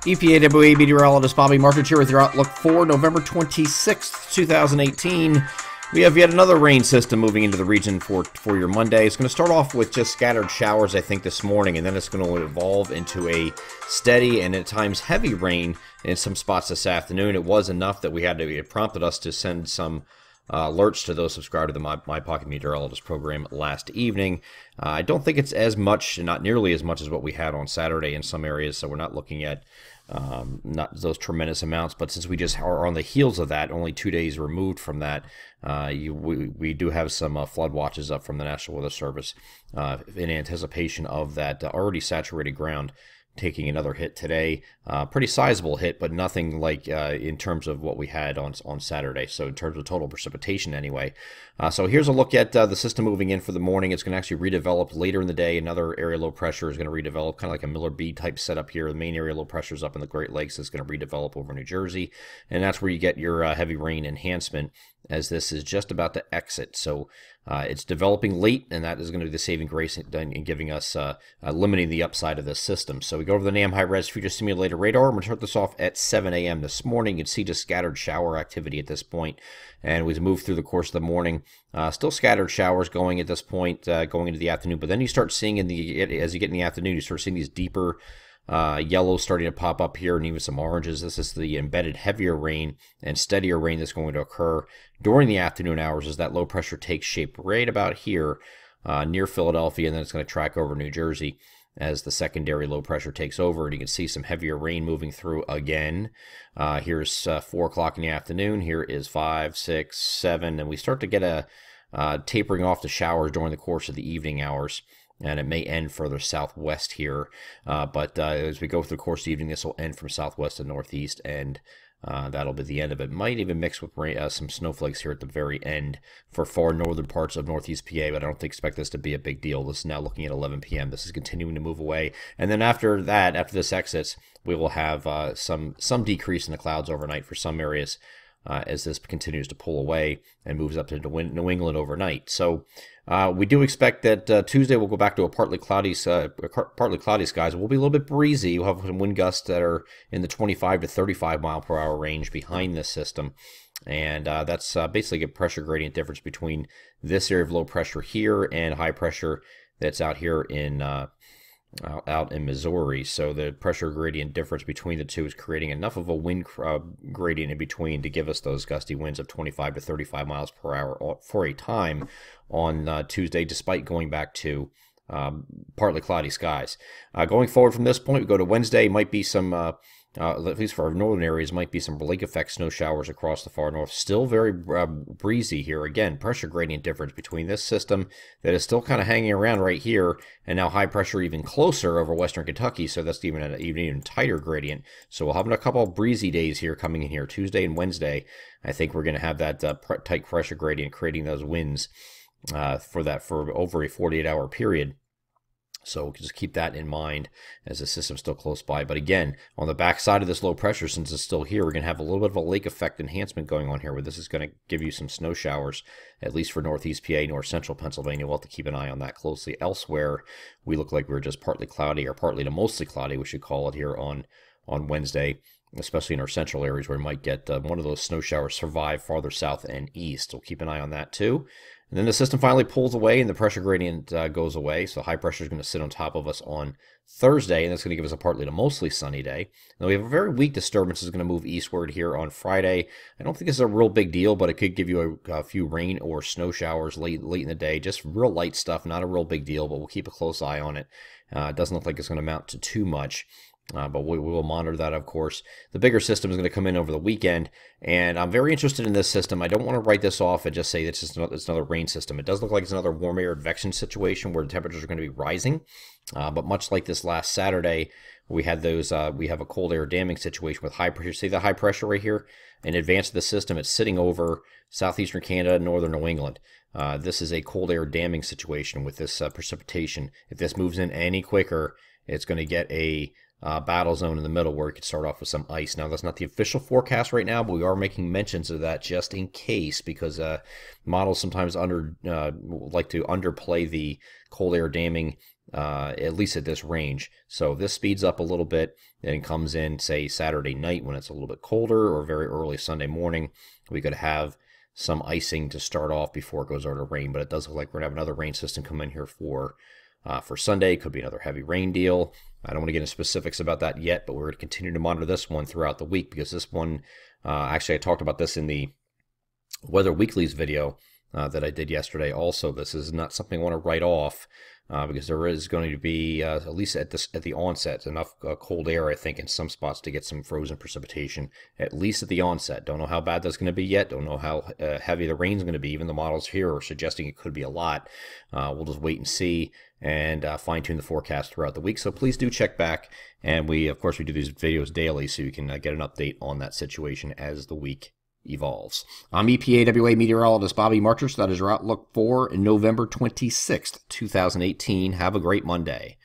EPAWA meteorologist Bobby Martin here with your outlook for November 26th, 2018. We have yet another rain system moving into the region for your Monday. It's going to start off with just scattered showers, I think, this morning, and then it's going to evolve into a steady and at times heavy rain in some spots this afternoon. It was enough that it prompted us to send some alerts to those subscribed to the My Pocket Meteorologist program last evening. I don't think it's as much, not nearly as much as what we had on Saturday in some areas, so we're not looking at not those tremendous amounts, but since we just are on the heels of that, only 2 days removed from that, we do have some flood watches up from the National Weather Service in anticipation of that already saturated ground taking another hit today. Pretty sizable hit, but nothing like in terms of what we had on Saturday. So in terms of total precipitation anyway. So here's a look at the system moving in for the morning. It's going to actually redevelop later in the day. Another area low pressure is going to redevelop, kind of like a Miller B type setup here. The main area low pressure is up in the Great Lakes. It's going to redevelop over New Jersey. And that's where you get your heavy rain enhancement, as this is just about to exit. So it's developing late, and that is going to be the saving grace in giving us limiting the upside of this system. So we go over the NAM high-res future simulator radar. I'm going to start this off at 7 a.m. this morning. You can see just scattered shower activity at this point, and we move through the course of the morning. Still scattered showers going at this point, going into the afternoon. But then you start seeing as you get in the afternoon, you start seeing these deeper yellows starting to pop up here, and even some oranges. This is the embedded heavier rain and steadier rain that's going to occur during the afternoon hours as that low pressure takes shape right about here near Philadelphia, and then it's going to track over New Jersey as the secondary low pressure takes over. And you can see some heavier rain moving through again. Here's 4 o'clock in the afternoon. Here is 5, 6, 7, and we start to get a tapering off the showers during the course of the evening hours. And it may end further southwest here, but as we go through the course of the evening, this will end from southwest to northeast, and that'll be the end of it. Might even mix with some snowflakes here at the very end for far northern parts of northeast PA, but I don't expect this to be a big deal. This is now looking at 11 p.m. This is continuing to move away, and then after that, after this exits, we will have some decrease in the clouds overnight for some areas as this continues to pull away and moves up to New England overnight. So we do expect that Tuesday we'll go back to a partly cloudy skies. We'll be a little bit breezy. We'll have some wind gusts that are in the 25 to 35 mile per hour range behind this system. And that's basically a pressure gradient difference between this area of low pressure here and high pressure that's out here in out in Missouri. So the pressure gradient difference between the two is creating enough of a wind gradient in between to give us those gusty winds of 25 to 35 miles per hour for a time on Tuesday, despite going back to partly cloudy skies. Going forward from this point, we go to Wednesday. Might be some at least for our northern areas, might be some lake effect snow showers across the far north. Still very breezy here. Again, pressure gradient difference between this system that is still kind of hanging around right here, and now high pressure even closer over western Kentucky, so that's even an even tighter gradient. So we'll have a couple of breezy days here coming in here, Tuesday and Wednesday. I think we're going to have that tight pressure gradient creating those winds for over a 48-hour period. So just keep that in mind as the system's still close by. But again, on the back side of this low pressure, since it's still here, we're going to have a little bit of a lake effect enhancement going on here, where this is going to give you some snow showers, at least for northeast PA, north central Pennsylvania. We'll have to keep an eye on that closely. Elsewhere, we look like we're just partly cloudy, or partly to mostly cloudy, we should call it, here on Wednesday, especially in our central areas, where we might get one of those snow showers survive farther south and east. So keep an eye on that too. And then the system finally pulls away and the pressure gradient goes away. So high pressure is going to sit on top of us on Thursday, and that's going to give us a partly to mostly sunny day. Now we have a very weak disturbance that's going to move eastward here on Friday. I don't think this is a real big deal, but it could give you a few rain or snow showers late in the day. Just real light stuff, not a real big deal, but we'll keep a close eye on it. It doesn't look like it's going to amount to too much. But we will monitor that, of course. The bigger system is going to come in over the weekend, and I'm very interested in this system. I don't want to write this off and just say it's another rain system. It does look like it's another warm air advection situation where the temperatures are going to be rising. But much like this last Saturday, we had we have a cold air damming situation with high pressure. See the high pressure right here? In advance of the system, it's sitting over southeastern Canada, northern New England. This is a cold air damming situation with this precipitation. If this moves in any quicker, it's going to get a battle zone in the middle where it could start off with some ice. Now, that's not the official forecast right now, but we are making mentions of that just in case, because models sometimes like to underplay the cold air damming at least at this range. So if this speeds up a little bit and comes in, say, Saturday night when it's a little bit colder, or very early Sunday morning, we could have some icing to start off before it goes over to rain. But it does look like we're going to have another rain system come in here for Sunday. Could be another heavy rain deal. I don't want to get into specifics about that yet, but we're going to continue to monitor this one throughout the week, because this one, actually I talked about this in the Weather Weeklies video that I did yesterday also. This is not something I want to write off, because there is going to be, at least at the onset, enough cold air, I think, in some spots to get some frozen precipitation, at least at the onset. Don't know how bad that's going to be yet. Don't know how heavy the rain's going to be. Even the models here are suggesting it could be a lot. We'll just wait and see, and fine-tune the forecast throughout the week. So please do check back, and of course, we do these videos daily, so you can get an update on that situation as the week evolves. I'm EPAWA meteorologist Bobby Marchers. That is your outlook for November 26th, 2018. Have a great Monday.